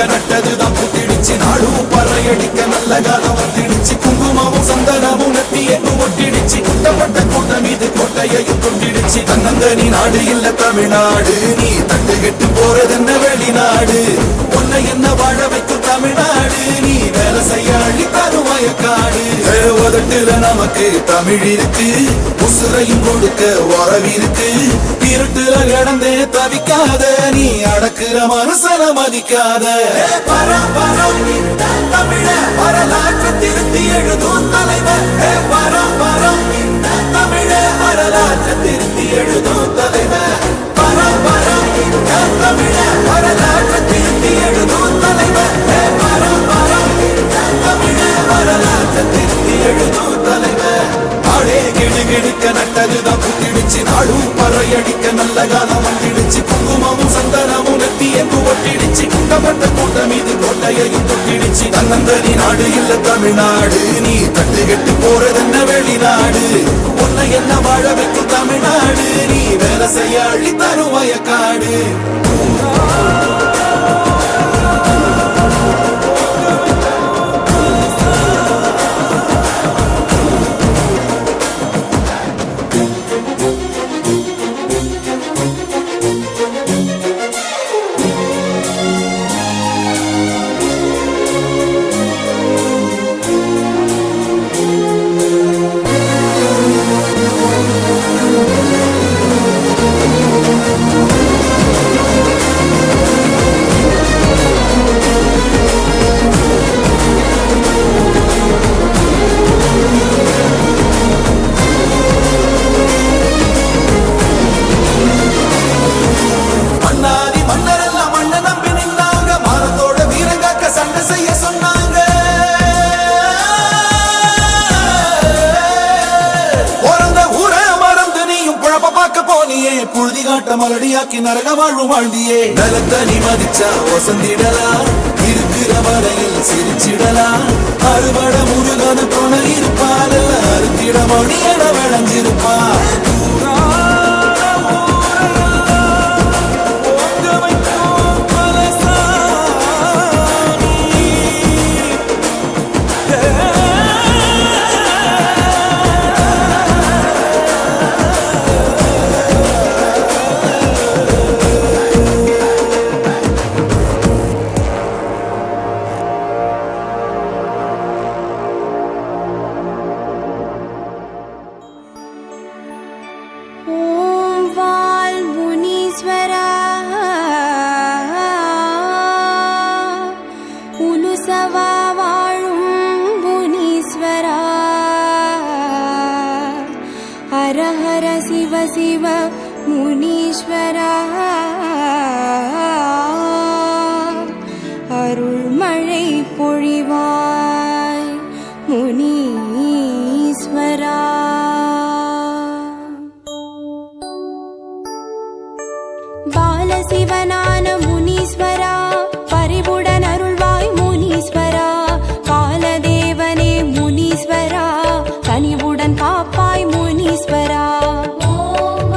நட்டதுதான் புத்திடிச்சு நாடும் பறையடிக்க நல்ல காலம் வந்துடுச்சு குங்குமமும் சந்தனமும் நெத்தி எங்கு ஒட்டிடுச்சு குட்டப்பட்ட கூட்டம் மீது கோட்டையையும் கொட்டிடுச்சு தன்னந்தனி நாடு இல்ல தமிழ்நாடு நீ தட்டு கெட்டு போறதென்ன வெளிநாடு உன்னை என்ன வாழ வைக்கும் தமிழ்நாடு நீ வேலை செய்ய அள்ளி தரும் வயக்காடு உதட்டுல நமக்கு தமிழ் இருக்கு உசுரையும் கொடுக்க உறவிருக்கு இருட்டுல கிடந்தே தவிக்காத நீ அடக்குற மனசன மதிக்காத பரம் தமிழ வரலாற்று திருத்தி எழுதும் தலைவர் பரம் தமிழ வரலாற்று திருத்தி எழுதும் தலைவர் பரம் தமிழ வரலாற்று திருத்தி எழுதும் தலைவர் பரம் தமிழ வரலாற்று திருத்தி எழுதும் தலைவர் ஆடே கிடுகிடுக்க நட்டதுதான் புத்திடுச்சு நாடும் பறையடிக்க நல்ல காலம் வந்துடுச்சு குங்குமமும் சந்தனமும் நெத்தி எங்கு ஒட்டிடுச்சு குட்டப்பட்ட கூட்டம் மீது கோட்டையையும் தொட்டிடுச்சு தன்னந்தனி நாடு இல்ல தமிழ்நாடு நீ தட்டு கெட்டு போறதென்ன வெளிநாடு உன்னை என்ன வாழ வைக்கும் தமிழ்நாடு நீ வேலை செய்ய அள்ளி தரும் வயக்காடு புழுதி காட்ட மலடியாக்கி நரக வாழ்வு வாழ்ந்தியே நலத்தனி மதிச்சா வசந்திடலாம் இருக்கிற வரையில் சிரிச்சிடலாம் அறுபட முருகன துணை இருப்பால அறுத்திட மணியட விளைஞ்சிருப்பா हर हर शिव शिव मुनीश्वरा अरुள்மழை பொழிவாய் முனீஸ்வரா பாலசிவனான முனீஸ்வரா பரிவுடன் அருள்வாய் முனீஸ்வரா காலதேவனே முனீஸ்வரா கனிவுடன் காப்பாய் முனீஸ்வரா மௌன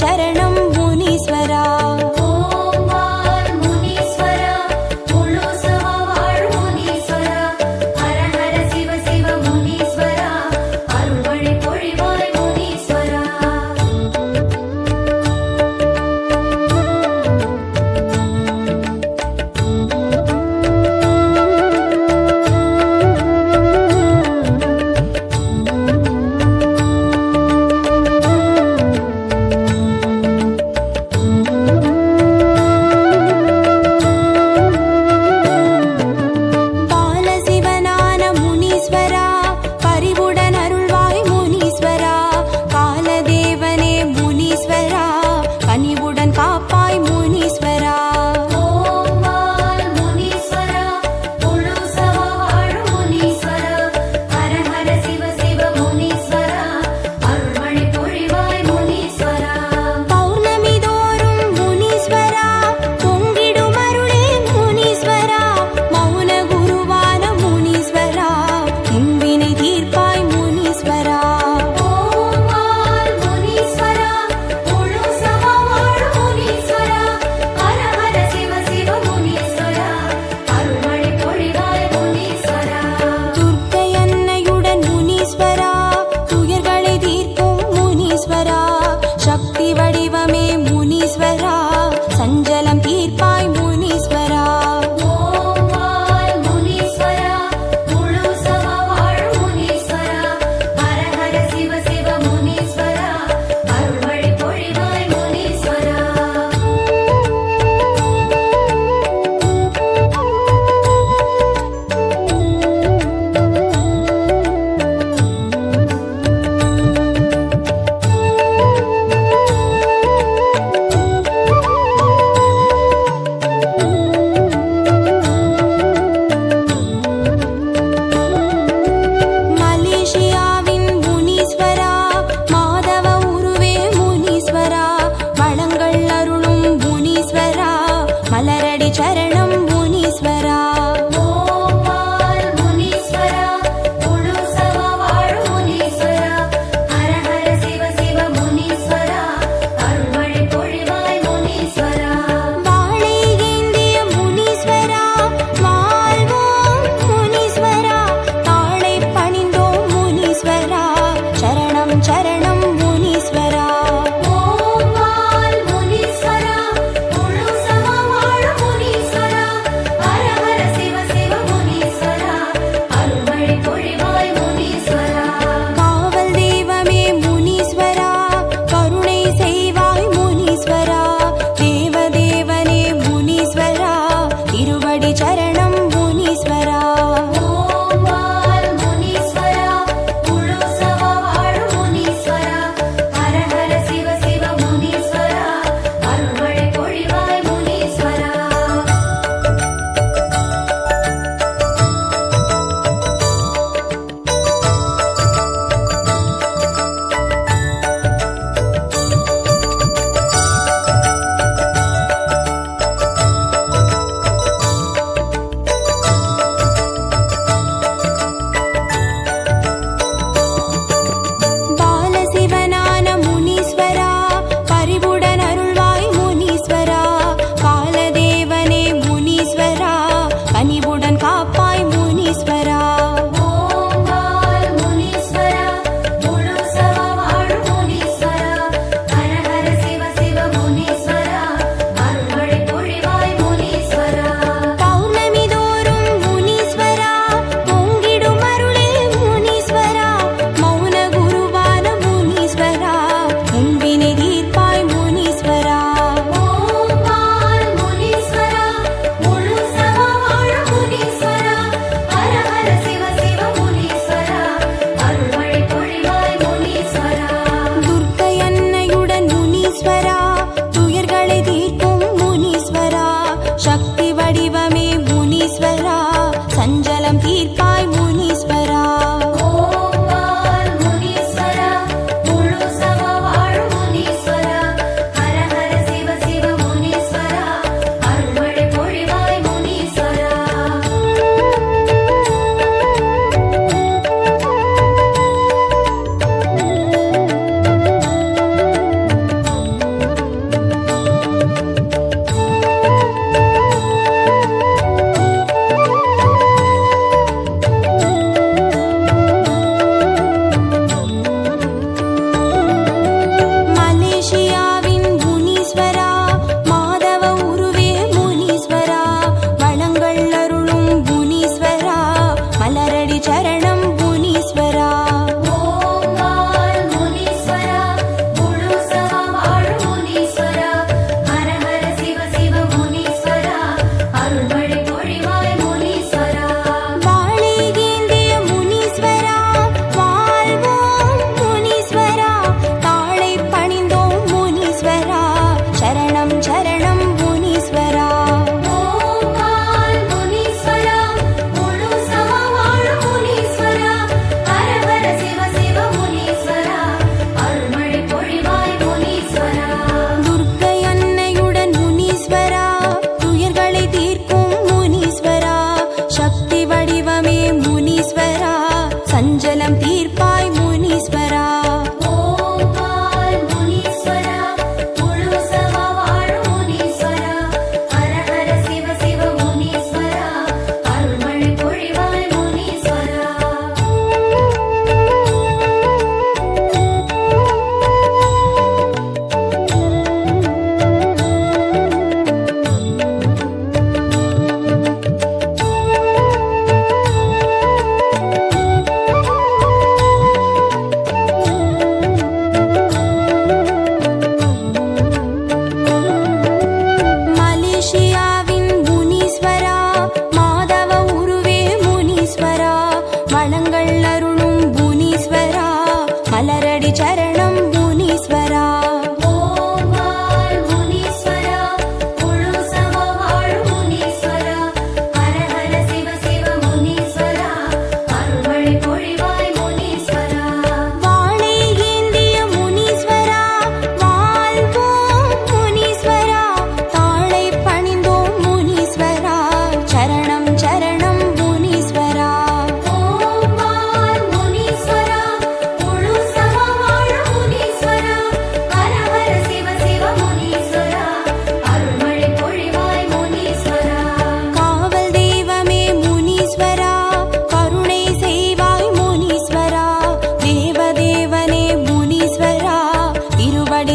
சரணம் முனீஸ்வரா. ஓம் வாழ் முனீஸ்வரா, முழுசுமா வாழ் முனீஸ்வரா, ஹர ஹர சிவ சிவ முனீஸ்வரா, அருள்மழை பொழிவாய் முனீஸ்வரா.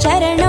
சரணம்